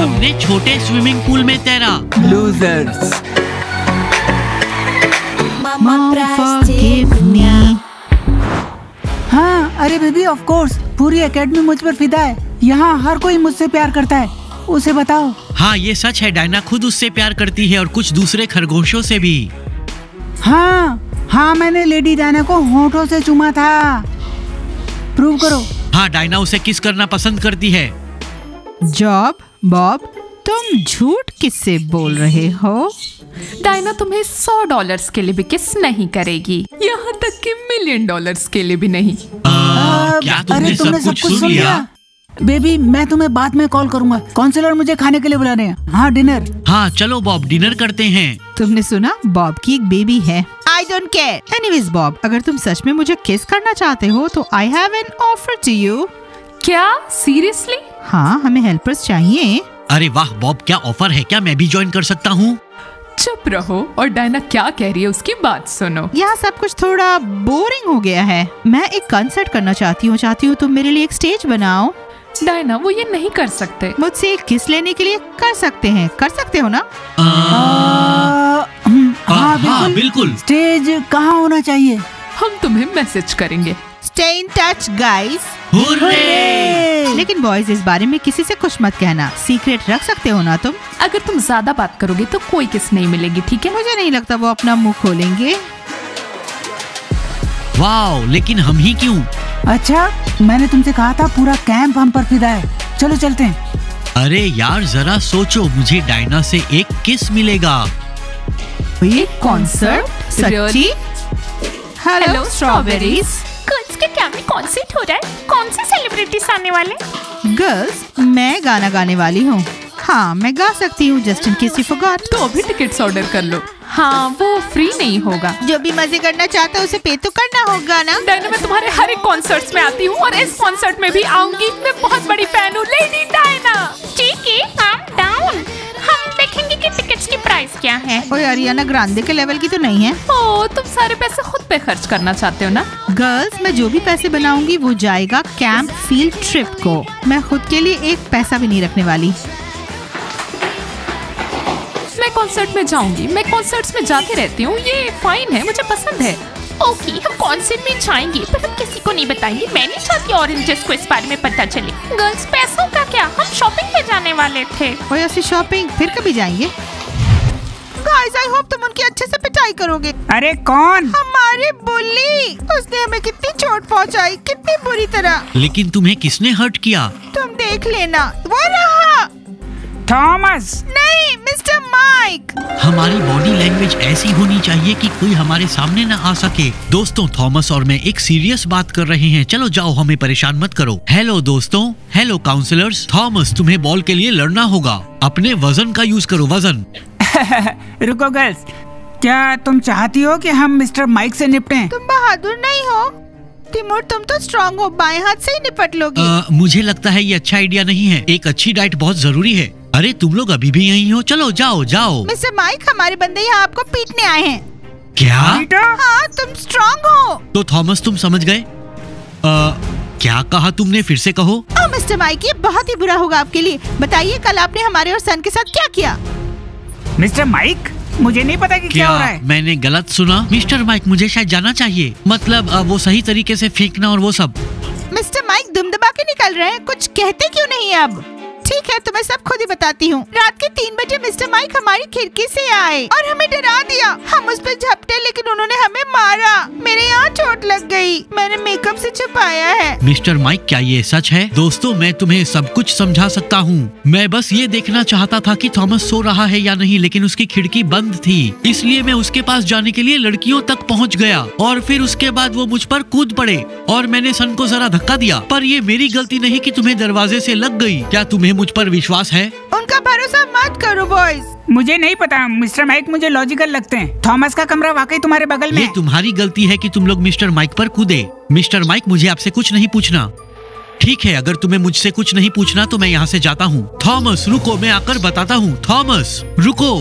हमने छोटे swimming pool में तैरा। लूजर्स। Mom, forgive me. हाँ, अरे बेबी ऑफ कोर्स, पूरी एकेडमी मुझ पर फिदा है। यहाँ हर कोई मुझसे प्यार करता है, उसे बताओ। हाँ ये सच है, डायना खुद उससे प्यार करती है और कुछ दूसरे खरगोशों से भी। हाँ, मैंने लेडी डायना को होठों से चूमा था। प्रूव करो। हाँ, डायना उसे किस करना पसंद करती है। जॉब, बॉब, तुम झूठ किससे बोल रहे हो? डायना तुम्हें $100 के लिए भी किस नहीं करेगी, यहाँ तक कि $1 मिलियन के लिए भी नहीं। क्या तुमने सब कुछ सुन लिया? बेबी मैं तुम्हें बाद में कॉल करूंगा। काउंसलर मुझे खाने के लिए बुला रहे हैं। हाँ डिनर। हाँ चलो बॉब, डिनर करते हैं। तुमने सुना, बॉब की एक बेबी है। I don't care. Anyways Bob, अगर तुम सच में मुझे किस करना चाहते हो तो I have an offer to you. क्या सीरियसली? हाँ, हमें हेल्पर्स चाहिए। अरे वाह बॉब, क्या ऑफर है, क्या मैं भी ज्वाइन कर सकता हूँ? चुप रहो और डायना क्या कह रही है उसकी बात सुनो। यहाँ सब कुछ थोड़ा बोरिंग हो गया है। मैं एक कंसर्ट करना चाहती हूँ तुम मेरे लिए एक स्टेज बनाओ। डायना वो ये नहीं कर सकते। मुझसे एक किस लेने के लिए कर सकते हो ना? हाँ बिल्कुल। स्टेज कहाँ होना चाहिए? हम तुम्हें मैसेज करेंगे। Stay in touch guys. लेकिन बॉयज, इस बारे में किसी से कुछ मत कहना, सीक्रेट रख सकते हो ना तुम? अगर तुम ज्यादा बात करोगे तो कोई किस नहीं मिलेगी, ठीक है? मुझे नहीं लगता वो अपना मुंह खोलेंगे। वाओ, लेकिन हम ही क्यों? अच्छा, मैंने तुमसे कहा था पूरा कैंप हम पर फिदा है। चलो चलते हैं। अरे यार जरा सोचो, मुझे डायना से एक किस मिलेगा। एक कॉन्सर्ट? सच्ची? Hello strawberries. गर्ल्स के कैंप में कॉन्सर्ट हो रहा है, कौन से सेलिब्रिटीज आने वाले? गर्ल्स, मैं गाना गाने वाली हूँ। हाँ, मैं गा सकती हूँ, just in case you forgot. तो अभी टिकट्स ऑर्डर कर लो। हाँ, वो फ्री नहीं होगा। जो भी मजे करना चाहता है उसे पे तो करना होगा ना। डायना, मैं तुम्हारे हर एक कॉन्सर्ट्स में आती हूँ और इस कॉन्सर्ट में भी आऊंगी। मैं बहुत बड़ी फैन हूँ लेडी डायना। ठीक है, calm down। हम देखेंगे कि टिकट्स की प्राइस क्या है। ओए, अरियाना ग्रांडे के लेवल की तो नहीं है। ओ, तुम सारे पैसे खुद पे खर्च करना चाहते हो ना? गर्ल्स, मैं जो भी पैसे बनाऊंगी वो जाएगा कैंप फील्ड ट्रिप को। मैं खुद के लिए एक पैसा भी नहीं रखने वाली। मैं कॉन्सर्ट में जाऊंगी, मैं कॉन्सर्ट्स में जाती रहती हूँ, ये फाइन है, मुझे पसंद है। ओके, हम कॉन्सर्ट में जाएंगे पर हम किसी को नहीं बताएंगे। मैं नहीं चाहती ऑरेंजेस को इस बारे में पता चले। गर्ल्स, पैसों का क्या, हम शॉपिंग पे जाने वाले थे। ओए, ऐसी शॉपिंग फिर कभी जाएंगे? गाइस, आई होप तुम उनकी अच्छे से पिटाई करोगे। अरे कौन? हमारी बुल्ली। उसने हमें कितनी चोट पहुंचाई, कितनी बुरी तरह। लेकिन तुम्हें किसने हर्ट किया? तुम देख लेना, वो रहा। थॉमस। नहीं, मिस्टर माइक। हमारी बॉडी लैंग्वेज ऐसी होनी चाहिए कि कोई हमारे सामने ना आ सके। दोस्तों, थॉमस और मैं एक सीरियस बात कर रहे हैं। चलो जाओ, हमें परेशान मत करो। हेलो दोस्तों, हेलो काउंसलर्स। थॉमस, तुम्हें बॉल के लिए लड़ना होगा। अपने वजन का यूज करो, वजन। रुको गर्ल्स, क्या तुम चाहती हो कि हम मिस्टर माइक से निपटें? तुम बहादुर नहीं हो तिमोर, तुम तो स्ट्रांग हो, बाएं हाथ से ही निपट लोगी। मुझे लगता है ये अच्छा आइडिया नहीं है। एक अच्छी डाइट बहुत जरूरी है। अरे तुम लोग अभी भी यहीं हो? चलो जाओ जाओ। मिस्टर माइक, हमारे बंदे यहाँ आपको पीटने आए हैं। क्या? हाँ, तुम स्ट्रांग हो। तो थॉमस, तुम समझ गए? क्या कहा तुमने? फिर से कहो। मिस्टर माइक, ये बहुत ही बुरा होगा आपके लिए। बताइए, कल आपने हमारे और सन के साथ क्या किया? मिस्टर माइक, मुझे नहीं पता कि क्या हो रहा है। मैंने गलत सुना? मिस्टर माइक, मुझे शायद जाना चाहिए। मतलब वो सही तरीके से फेंकना और वो सब। मिस्टर माइक दुम दबा के निकल रहे हैं, कुछ कहते क्यों नहीं अब? ठीक है, तो मैं सब खुद ही बताती हूँ। रात के 3 बजे मिस्टर माइक हमारी खिड़की से आए और हमें डरा दिया। हम उस पर झपटे, लेकिन उन्होंने हमें मारा। मेरे यहाँ चोट लग गई, मैंने मेकअप से छुपाया है। मिस्टर माइक, क्या ये सच है? दोस्तों, मैं तुम्हें सब कुछ समझा सकता हूँ। मैं बस ये देखना चाहता था कि थॉमस सो रहा है या नहीं, लेकिन उसकी खिड़की बंद थी, इसलिए मैं उसके पास जाने के लिए लड़कियों तक पहुँच गया और फिर उसके बाद वो मुझ पर कूद पड़े और मैंने सन को जरा धक्का दिया। पर ये मेरी गलती नहीं कि तुम्हें दरवाजे से लग गई। क्या तुम्हें मुझ पर विश्वास है? उनका भरोसा मत करो बॉयज। मुझे नहीं पता मिस्टर माइक, मुझे लॉजिकल लगते हैं। थॉमस का कमरा वाकई तुम्हारे बगल में। ये तुम्हारी गलती है कि तुम लोग मिस्टर माइक पर कूदे। मिस्टर माइक, मुझे आपसे कुछ नहीं पूछना। ठीक है, अगर तुम्हें मुझसे कुछ नहीं पूछना तो मैं यहाँ से जाता हूँ। थॉमस रुको, मैं आकर बताता हूँ। थॉमस रुको।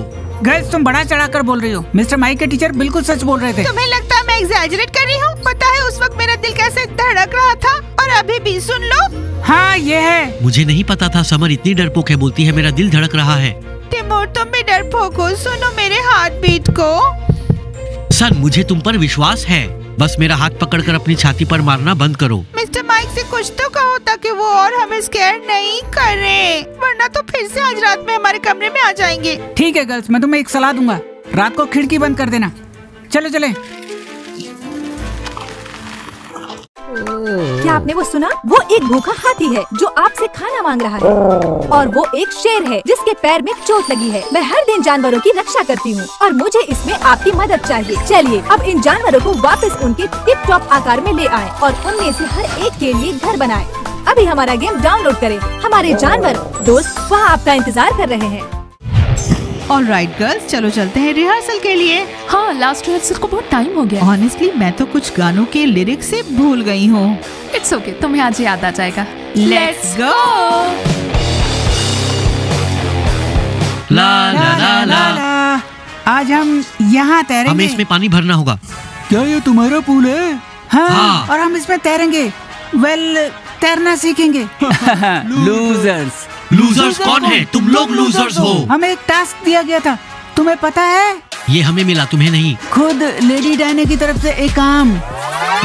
गर्ल्स, तुम बड़ा चढ़ाकर बोल रही हो। मिस्टर माइक के टीचर बिल्कुल सच बोल रहे थे। तुम्हें लगता है मैं एग्जैजरेट कर रही हूँ? पता है उस वक्त मेरा दिल कैसे धड़क रहा था। और अभी भी सुन लो, हाँ ये है। मुझे नहीं पता था समर इतनी डरपोक है। बोलती है मेरा दिल धड़क रहा है। तिमोर तुम भी डरपोक हो, सुनो मेरे हार्ट बीट को। सन मुझे तुम पर विश्वास है, बस मेरा हाथ पकड़कर अपनी छाती पर मारना बंद करो। मिस्टर माइक से कुछ तो कहो ताकि वो और हमें स्कैर नहीं करे, वरना तो फिर से आज रात में हमारे कमरे में आ जाएंगे। ठीक है गर्ल्स, मैं तुम्हें एक सलाह दूंगा, रात को खिड़की बंद कर देना। चलो चले। क्या आपने वो सुना? वो एक भूखा हाथी है जो आपसे खाना मांग रहा है, और वो एक शेर है जिसके पैर में चोट लगी है। मैं हर दिन जानवरों की रक्षा करती हूँ और मुझे इसमें आपकी मदद चाहिए। चलिए अब इन जानवरों को वापस उनके टिप टॉप आकार में ले आएं और उनमें से हर एक के लिए घर बनाएं। अभी हमारा गेम डाउनलोड करें। हमारे जानवर दोस्त वहाँ आपका इंतजार कर रहे हैं। ऑलराइट गर्ल्स, चलो चलते हैं रिहर्सल के लिए। हाँ, लास्ट रिहर्सल को बहुत टाइम हो गया। ऑनेस्टली मैं तो कुछ गानों के लिरिक्स से भूल गई हूँ। इट्स ओके, तुम्हें आज याद आ जाएगा। Let's go. La la la la. आज हम यहाँ तैरेंगे। हमें इसमें पानी भरना होगा। क्या ये तुम्हारा पूल है? हाँ, हाँ। और हम इसमें तैरेंगे। वेल, तैरना सीखेंगे। लूजर्स। लूजर्स कौन है? तुम लोग लूजर्स हो। हमें एक टास्क दिया गया था, तुम्हें पता है? ये हमें मिला, तुम्हें नहीं। खुद लेडी डायना की तरफ से एक काम।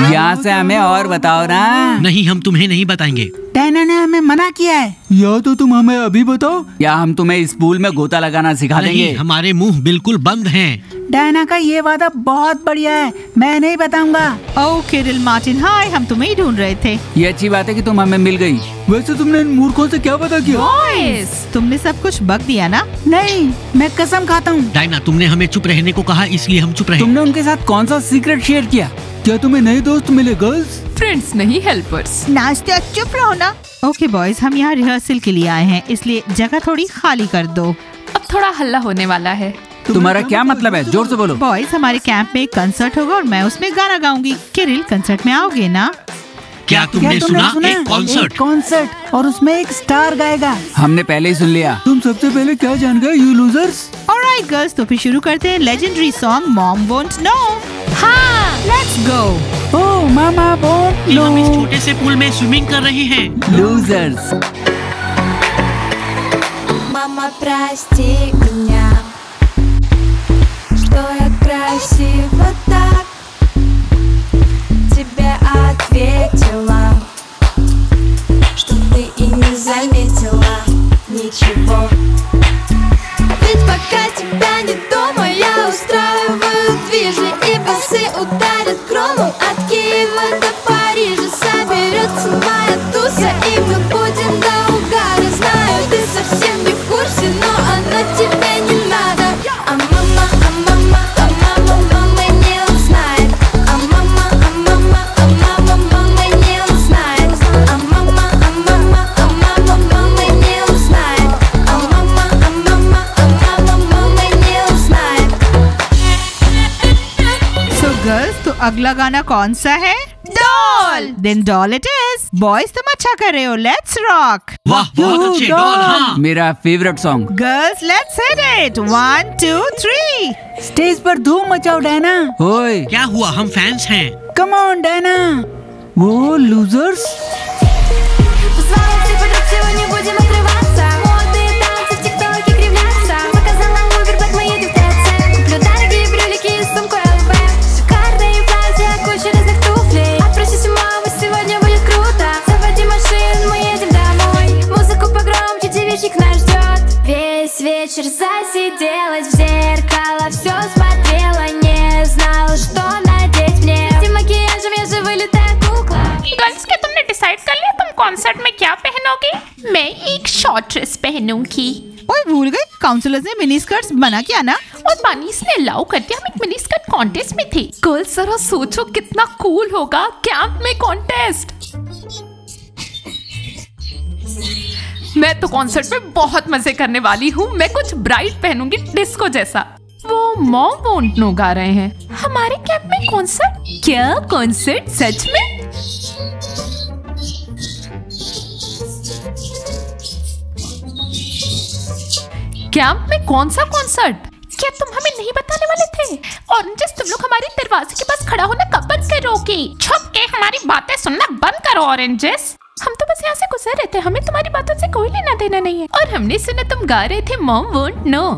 यहाँ से हमें और बताओ ना। नहीं, हम तुम्हें नहीं बताएंगे। डायना ने हमें मना किया है। या तो तुम हमें अभी बताओ, या हम तुम्हें इस पूल में गोता लगाना सिखा देंगे। नहीं, हमारे मुंह बिल्कुल बंद हैं। डायना का ये वादा बहुत बढ़िया है, मैं नहीं बताऊंगा। ओह किरिल मार्टिन, हाय, हम तुम्हें ही ढूंढ रहे थे। ये अच्छी बात है कि तुम हमें मिल गई। वैसे तुमने इन मूर्खों से क्या पता किया? बॉयज, तुमने सब कुछ बक दिया ना? नहीं, मैं कसम खाता हूँ। डायना, तुमने हमें चुप रहने को कहा, इसलिए हम चुप रहे। तुमने उनके साथ कौन सा सीक्रेट शेयर किया? क्या तुम्हें नए दोस्त मिले गर्ल्स? फ्रेंड्स नहीं, हेल्पर्स। नाश्ते, चुप रहो ना। ओके बॉयज, हम यहाँ रिहर्सल के लिए आए हैं, इसलिए जगह थोड़ी खाली कर दो। अब थोड़ा हल्ला होने वाला है। तुम्हारा क्या मतलब है? जोर से बोलो। बॉयज, हमारे कैंप में एक कंसर्ट होगा और मैं उसमें गाना गाऊंगी। किरिल, कंसर्ट में आओगे ना? क्या तुमने सुना? एक कॉन्सर्ट। कॉन्सर्ट, और उसमें एक स्टार गाएगा। हमने पहले ही सुन लिया। तुम सबसे पहले क्या जान गए, यू लूजर्स? ऑलराइट गर्ल्स, तो फिर शुरू करते हैं legendary song mom won't know. हाँ, let's go. Oh mama won't know. हम इस छोटे से पूल में स्विमिंग कर रहे हैं। लूजर्स। Мама, прости меня, что я красива так, тебе ответила, что ты и не заметила ничего. Ведь пока тебя не дома, я устраиваю движи, и басы ударят громом от Киева до Парижа. Соберется моя туса, и мы будем до угара. Знаю, ты совсем не в курсе, но оно тебе не надо. А мама, мама не узнает. А мама, мама не узнает. А мама, мама не узнает. А мама, мама не узнает. So girls, तो अगला गाना कौन सा है? Doll. Then doll it is. Boys, तुम अच्छा कर रहे हो, let's rock. वाह, बहुत अच्छे डॉल। हाँ, मेरा favourite song. Girls, let's hit it. 1, 2, 3. Stage पर धूम मचाओ डायना। ओए, क्या हुआ? हम फैंस हैं। Come on Diana. वो लूजर्स। Позволяйте подруг, сегодня будем отрываться. Модные танцы в тиктоке кривляться. Заказала Uber, так мы едем в ТЦ. Куплю дорогие брюлики и сумку ЛВ. Шикарные платья, куча разных туфлей. Отпросись у мамы, сегодня будет круто. Заводи машину, мы едем домой. Музыку погромче, девичник нас ждет. Весь вечер засиделась в зеркало, все смотрела, не знала, что надеть мне. Этим макияжем я же вылитая кукла. गर्ल्स, क्या तुमने डिसाइड कर लिया तुम कॉन्सर्ट में क्या पहनोगे? मैं एक शॉर्ट ड्रेस पहनूंगी। ओए भूल गई, काउंसलर्स ने मिनी स्कर्ट्स बना किया ना? और बानीस ने अलाउ कर दिया। हम एक मिनी स्कर्ट कॉन्टेस्ट में थे। गर्ल्स जरा सोचो कितना कूल होगा कैंप में कॉन्टेस्ट। मैं तो कॉन्सर्ट में बहुत मजे करने वाली हूँ। मैं कुछ ब्राइट पहनूंगी, डिस्को जैसा। वो मॉम वोंट नो गा रहे हैं। हमारे कैंप में कॉन्सर्ट? क्या कॉन्सर्ट? सच में? कैंप में कौन सा कॉन्सर्ट? क्या तुम हमें नहीं बताने वाले थे? ऑरेंजेस, तुम लोग हमारे दरवाजे के पास खड़ा होना कब बंद करोगे? छुप के हमारी बातें सुनना बंद करो ऑरेंजेस। हम तो बस यहाँ से गुजर रहे थे, हमें तुम्हारी बातों से कोई लेना देना नहीं है। और हमने सुना तुम गा रहे थे मॉम वोंट नो।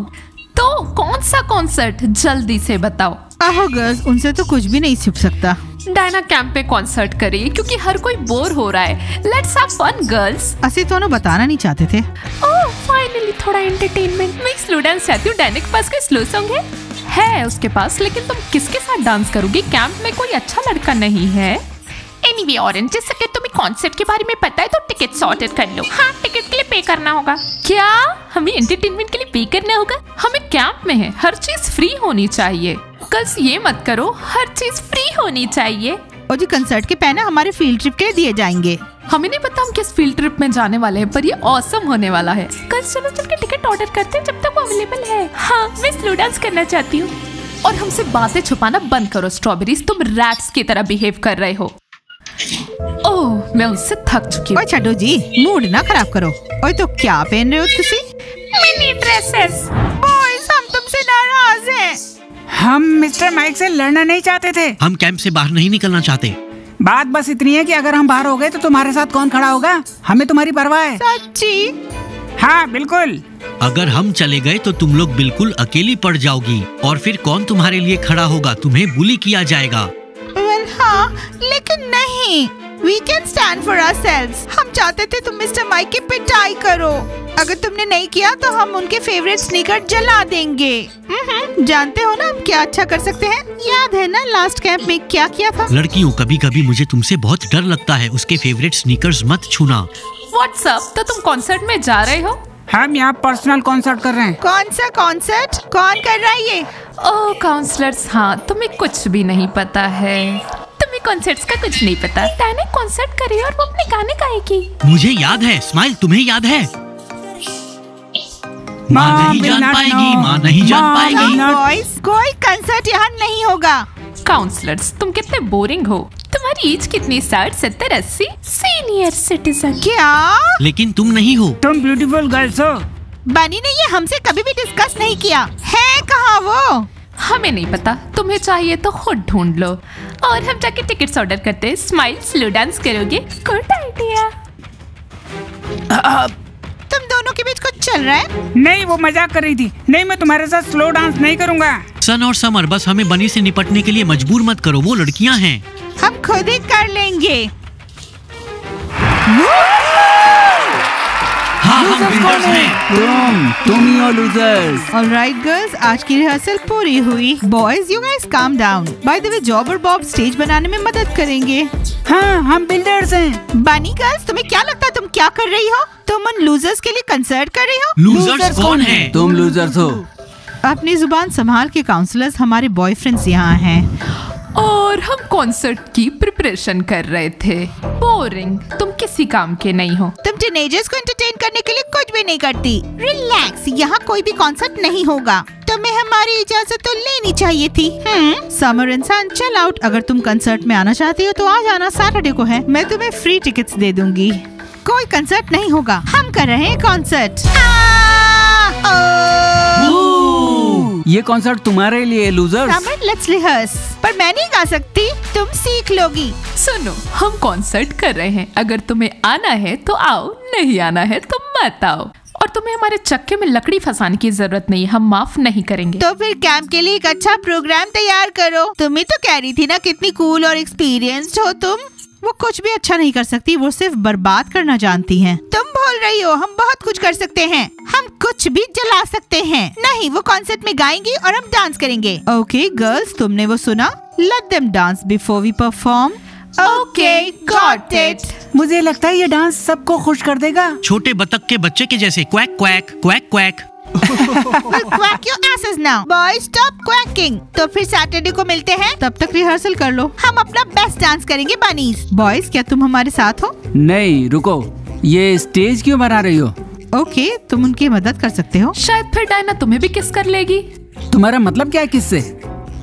तो कौन सा कॉन्सर्ट, जल्दी से बताओ। आहो गर्ल्स, उनसे तो कुछ भी नहीं छिप सकता। डायना कैंप पे कॉन्सर्ट करिए क्योंकि हर कोई बोर हो रहा है। Let's have fun girls. असि दोनों बताना नहीं चाहते थे। ओह फाइनली थोड़ा एंटरटेनमेंट। मैं स्लो डांस चाहती हूँ। डायना के पास कोई स्लो सॉन्ग है उसके पास, लेकिन तुम किसके साथ डांस करोगी? कैंप में कोई अच्छा लड़का नहीं है। एनीवे ऑरेंज, जैसे कि तुम्हें कॉन्सर्ट के बारे में पता है तो टिकट सॉर्टेड कर लो। हाँ, टिकट के लिए पे करना होगा। क्या हमें एंटरटेनमेंट के लिए पे करना होगा? हमें कैंप में है, हर चीज फ्री होनी चाहिए। गर्ल्स ये मत करो, हर चीज फ्री होनी चाहिए। और जी कंसर्ट के पैसे हमारे फील्ड ट्रिप के लिए दिए जाएंगे। हमें नहीं पता हम किस फील्ड ट्रिप में जाने वाले हैं, पर ये ऑसम होने वाला है। कल चलो चल के टिकट ऑर्डर करते हैं जब तक वो अवेलेबल है। हाँ, मैं स्लो डांस करना चाहती हूँ। और हमसे बातें छुपाना बंद करो स्ट्रॉबेरीज, तुम रैट्स की तरह बिहेव कर रहे हो। ओह, मैं उससे थक चुकी हूँ। ओए छड्डो जी, मूड ना खराब करो। ओए तो क्या पहन रहे हो तुसी? Mini dresses. बॉयज, हम तुमसे नाराज हैं। हम मिस्टर माइक से लड़ना नहीं चाहते थे। हम कैंप से बाहर नहीं निकलना चाहते। बात बस इतनी है कि अगर हम बाहर हो गए तो तुम्हारे साथ कौन खड़ा होगा? हमें तुम्हारी परवाह है। सच्ची? हाँ बिल्कुल। अगर हम चले गए तो तुम लोग बिल्कुल अकेली पड़ जाओगी और फिर कौन तुम्हारे लिए खड़ा होगा? तुम्हें बुली किया जाएगा। वेल हाँ, लेकिन नहीं। We can stand for ourselves. हम चाहते थे तुम मिस्टर माइक की पिटाई करो। अगर तुमने नहीं किया तो हम उनके फेवरेट स्नीकर जला देंगे। जानते हो ना हम क्या अच्छा कर सकते हैं? याद है ना लास्ट कैंप में क्या किया था? लड़कियों, कभी कभी मुझे तुमसे बहुत डर लगता है। उसके फेवरेट स्नीकर्स मत छूना। व्हाट्सअप, तो तुम कॉन्सर्ट में जा रहे हो? हम यहाँ पर्सनल कॉन्सर्ट कर रहे हैं। कौन सा कॉन्सर्ट? कौन कर रहा है ये? ओह काउंसलर्स, हाँ तुम्हें कुछ भी नहीं पता है। तुम्हें कॉन्सर्ट्स का कुछ नहीं पता। डायना कॉन्सर्ट करे और वो अपने गाने गाएगी। मुझे याद है। स्माइल, तुम्हें याद है? माँ नहीं जान पाएगी, माँ नहीं जान पाएगी। बॉयज, कोई कंसर्ट यहाँ नहीं होगा। काउंसलर्स, तुम कितने बोरिंग हो। तुम्हारी एज कितनी? 60, 70, 80? Senior citizen. क्या? लेकिन तुम नहीं हो। तुम ब्यूटीफुल गर्ल्स हो। बनी ने ये हमसे कभी भी डिस्कस नहीं किया है। कहाँ वो? हमें नहीं पता। तुम्हें चाहिए तो खुद ढूंढ लो। और हम जाके टिकट्स ऑर्डर करते हैं। स्माइल, स्लो डांस करोगे? Good idea. तुम दोनों के बीच कुछ चल रहा है? नहीं, वो मजाक कर रही थी। नहीं, मैं तुम्हारे साथ स्लो डांस नहीं करूँगा। सन और समर, बस हमें बनी से निपटने के लिए मजबूर मत करो। वो लड़कियाँ हैं। हम खुद ही कर लेंगे। हाँ, हम विनर्स हैं। तुम ही हो लूजर्स। ऑलराइट गर्ल्स, आज की रिहर्सल पूरी हुई। Boys, you guys calm down. By the way, job और बॉब स्टेज बनाने में मदद करेंगे। हाँ, हम बिल्डर्स हैं। बनी गर्ल्स, तुम्हें क्या लगता है तुम क्या कर रही हो? तुम उन लूजर्स के लिए कंसर्ट कर रही हो? लूजर्स कौन है? तुम लूजर्स हो। अपनी जुबान संभाल के। काउंसलर्स हमारे बॉयफ्रेंड्स यहाँ हैं। और हम कॉन्सर्ट की प्रिपरेशन कर रहे थे। बोरिंग, तुम किसी काम के नहीं हो। तुम टीनेजर्स को एंटरटेन करने के लिए कुछ भी नहीं करती। रिलैक्स, यहाँ कोई भी कॉन्सर्ट नहीं होगा। तुम्हें हमारी इजाजत तो लेनी चाहिए थी। समर इंसान, चल आउट। अगर तुम कंसर्ट में आना चाहती हो तो आ जाना। सैटरडे को है। मैं तुम्हें फ्री टिकट्स दे दूंगी। कोई कंसर्ट नहीं होगा, हम कर रहे हैं कॉन्सर्ट। ये कॉन्सर्ट तुम्हारे लिए लूजर्स। Summer, let's rehearse. पर मैं नहीं गा सकती, तुम सीख लोगी। सुनो, हम कॉन्सर्ट कर रहे हैं। अगर तुम्हें आना है तो आओ, नहीं आना है तो मत आओ। और तुम्हें हमारे चक्के में लकड़ी फंसाने की जरूरत नहीं, हम माफ नहीं करेंगे। तो फिर कैंप के लिए एक अच्छा प्रोग्राम तैयार करो। तुम ही तो कह रही थी ना कितनी कूल और एक्सपीरियंस्ड हो तुम। वो कुछ भी अच्छा नहीं कर सकती, वो सिर्फ बर्बाद करना जानती हैं। तुम बोल रही हो हम बहुत कुछ कर सकते हैं। हम कुछ भी जला सकते हैं। नहीं, वो कॉन्सर्ट में गाएंगी और हम डांस करेंगे। ओके गर्ल्स, तुमने वो सुना? Let them dance before we perform. Okay, got it. मुझे लगता है ये डांस सबको खुश कर देगा। छोटे बतख के बच्चे के जैसे। Quack quack quack quack. Well, quack your asses now. Boys, stop quacking. तो फिर सैटरडे को मिलते हैं। तब तक रिहर्सल कर लो। हम अपना बेस्ट डांस करेंगे बनीज। बॉयज, क्या तुम हमारे साथ हो? नहीं, रुको। ये स्टेज क्यों बना रही हो? ओके, तुम उनकी मदद कर सकते हो। शायद फिर डायना तुम्हें भी किस कर लेगी। तुम्हारा मतलब क्या है किससे?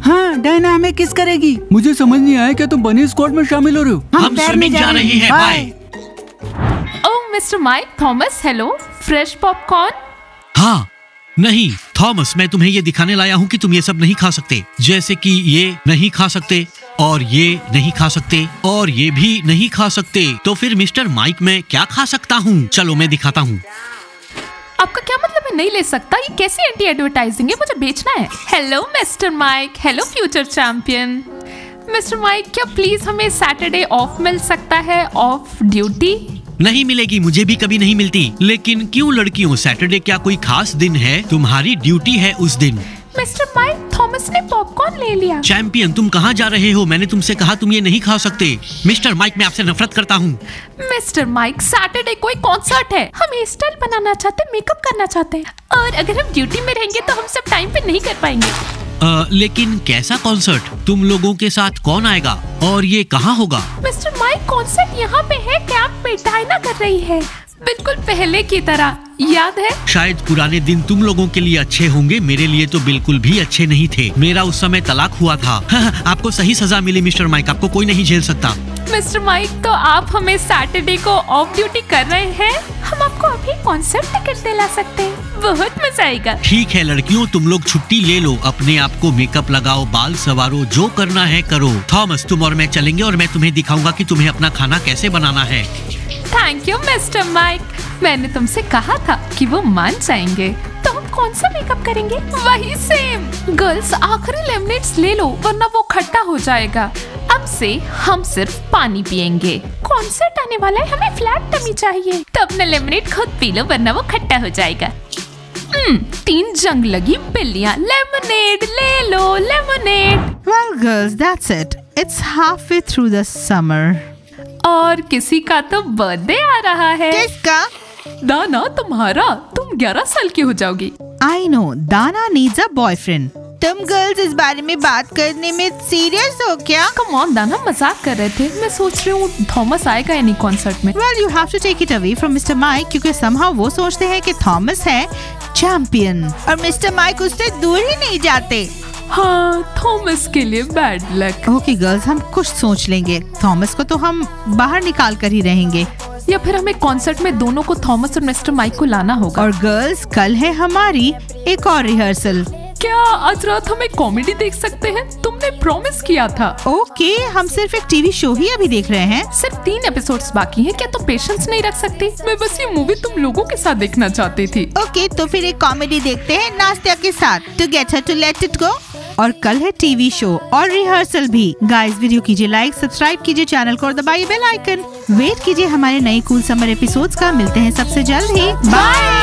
हाँ, डायना हमें किस करेगी। मुझे समझ नहीं आया, क्या तुम बनी स्क्वाड में शामिल हो रहे हो? हम स्विमिंग जा रहे हैं। Bye. Oh mister Mike, Thomas, hello. Fresh popcorn? हाँ, नहीं थॉमस, मैं तुम्हें ये दिखाने लाया हूँ कि तुम ये सब नहीं खा सकते। जैसे कि ये नहीं खा सकते, और ये नहीं खा सकते, और ये भी नहीं खा सकते। तो फिर मिस्टर माइक मैं क्या खा सकता हूँ? चलो मैं दिखाता हूँ। आपका क्या मतलब है नहीं ले सकता? ये कैसी एंटी एडवर्टाइजिंग है? मुझे बेचना है। Hello mister mic, hello future champion. Mister mic, क्या प्लीज हमें सैटरडे ऑफ मिल सकता है, ऑफ ड्यूटी? नहीं मिलेगी, मुझे भी कभी नहीं मिलती। लेकिन क्यों लड़कियों, सैटरडे क्या कोई खास दिन है? तुम्हारी ड्यूटी है उस दिन। मिस्टर माइक, थॉमस ने पॉपकॉर्न ले लिया। चैंपियन, तुम कहाँ जा रहे हो? मैंने तुमसे कहा तुम ये नहीं खा सकते। मिस्टर माइक, मैं आपसे नफरत करता हूँ। मिस्टर माइक, सैटरडे कोई कॉन्सर्ट है, हम हेयर स्टाइल बनाना चाहते हैं, मेकअप करना चाहते हैं, और अगर हम ड्यूटी में रहेंगे तो हम सब टाइम पे नहीं कर पाएंगे। लेकिन कैसा कॉन्सर्ट? तुम लोगों के साथ कौन आएगा और ये कहाँ होगा? मिस्टर माइक, कॉन्सर्ट यहाँ पे है, कैंप में डायना कर रही है, बिल्कुल पहले की तरह, याद है? शायद पुराने दिन तुम लोगों के लिए अच्छे होंगे, मेरे लिए तो बिल्कुल भी अच्छे नहीं थे। मेरा उस समय तलाक हुआ था। आपको सही सजा मिली मिस्टर माइक, आपको कोई नहीं झेल सकता। मिस्टर माइक, तो आप हमें सैटरडे को ऑफ ड्यूटी कर रहे हैं? हम आपको अभी कॉन्सर्ट टिकट दिला सकते हैं, बहुत मजा आएगा। ठीक है लड़कियों, तुम लोग छुट्टी ले लो, अपने आप को मेकअप लगाओ, बाल संवारो, जो करना है करो। थॉमस, तुम और मैं चलेंगे और मैं तुम्हें दिखाऊंगा कि तुम्हें अपना खाना कैसे बनाना है। थैंक यू मिस्टर माइक, मैंने तुमसे कहा था कि वो मान जाएंगे। तो हम कौन सा मेकअप करेंगे? वही सेम। गर्ल्स, आखिरी लेमनेड्स ले लो वरना वो खट्टा हो जाएगा। अब से हम सिर्फ पानी पियेंगे। कॉन्सर्ट आने वाला है, हमें फ्लैट टमी चाहिए, तो अपना लेमनेड खुद पी लो वरना वो खट्टा हो जाएगा। 3 जंग लगी बिल्लियाँ, लेमनेड ले लो, lemonade. Well girls, that's it. It's halfway through the summer. और किसी का तो बर्थडे आ रहा है। किसका? दाना, तुम्हारा। तुम 11 साल की हो जाओगी। I know, Dana needs a boyfriend. तुम गर्ल्स इस बारे में बात करने में सीरियस हो क्या? कम ऑन दाना, मजाक कर रहे थे। मैं सोच रही हूँ थॉमस आएगा या नहीं कॉन्सर्ट में। Well, you have to take it away from Mr. Mike क्योंकि somehow वो सोचते हैं कि थॉमस है चैंपियन और मिस्टर माइक उससे दूर ही नहीं जाते। हाँ, थॉमस के लिए बैड लक। ओके गर्ल्स, हम कुछ सोच लेंगे। थॉमस को तो हम बाहर निकाल कर ही रहेंगे, या फिर हमें कॉन्सर्ट में दोनों को, थॉमस और मिस्टर माइक को लाना होगा। और गर्ल्स, कल है हमारी एक और रिहर्सल। क्या आज रात हमें कॉमेडी देख सकते हैं? तुमने प्रॉमिस किया था। ओके, हम सिर्फ एक टीवी शो ही अभी देख रहे हैं। सिर्फ 3 एपिसोड्स बाकी हैं, क्या तुम पेशेंस नहीं रख सकती? मैं बस ये मूवी तुम लोगों के साथ देखना चाहती थी। ओके, तो फिर एक कॉमेडी देखते हैं नास्तिया के साथ, to get her to let it go. और कल है टीवी शो और रिहर्सल भी। गाइस, वीडियो कीजिए लाइक, सब्सक्राइब कीजिए चैनल को और दबाइए बेल आइकन। वेट कीजिए हमारे नए कूल समर एपिसोड्स का। मिलते हैं सबसे जल्द ही। बाय।